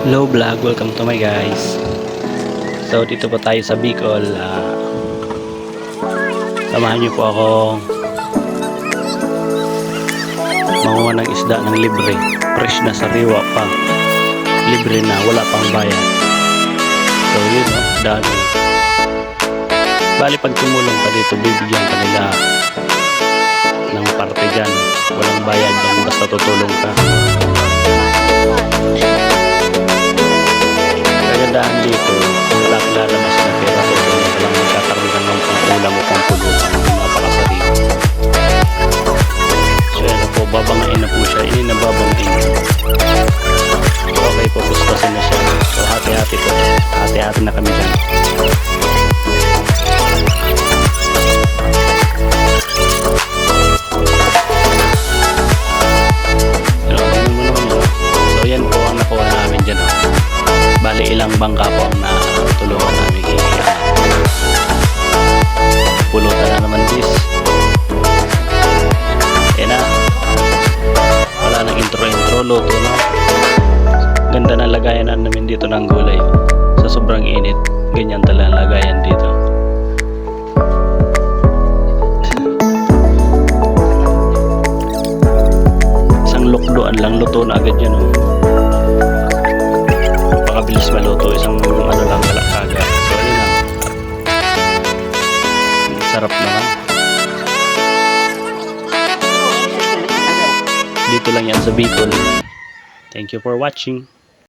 Hello vlog, welcome to my guys. So dito po tayo sa Bicol. Samahan niyo po akong manguha ng isda ng libre. Fresh na sariwa pa. Libre na, wala pang bayad. So yun o, dami. Bali pag tumulong ka dito, bibigyan ka nila ng parte dyan. Walang bayad yan, basta tutulong ka. Kagandahan dito, wala kang lalabas na pera, tutulong ka lang magkakaroon ka ng pang-ulam o pang-pulutan, napakasarili. So yan po, babangain na po siya, ini nababanting. Okay po, gustasin na siya. So hati-hati po, hati-hati na kami dyan. So yan po ang nakuha namin dyan. Bali ilang bangka po ang natulungan namin iangat. Pulutan na naman this. Na wala nang intro luto na. Ganda na lagayan namin dito ng gulay. Sa sobrang init, ganyan talaga lagayan dito. Isang lukduan lang, luto na agad yan. Napakabilis maluto, isang ano lang kalakaga. So ano lang, sarap naman. Dito lang yan sa Bicol. Thank you for watching.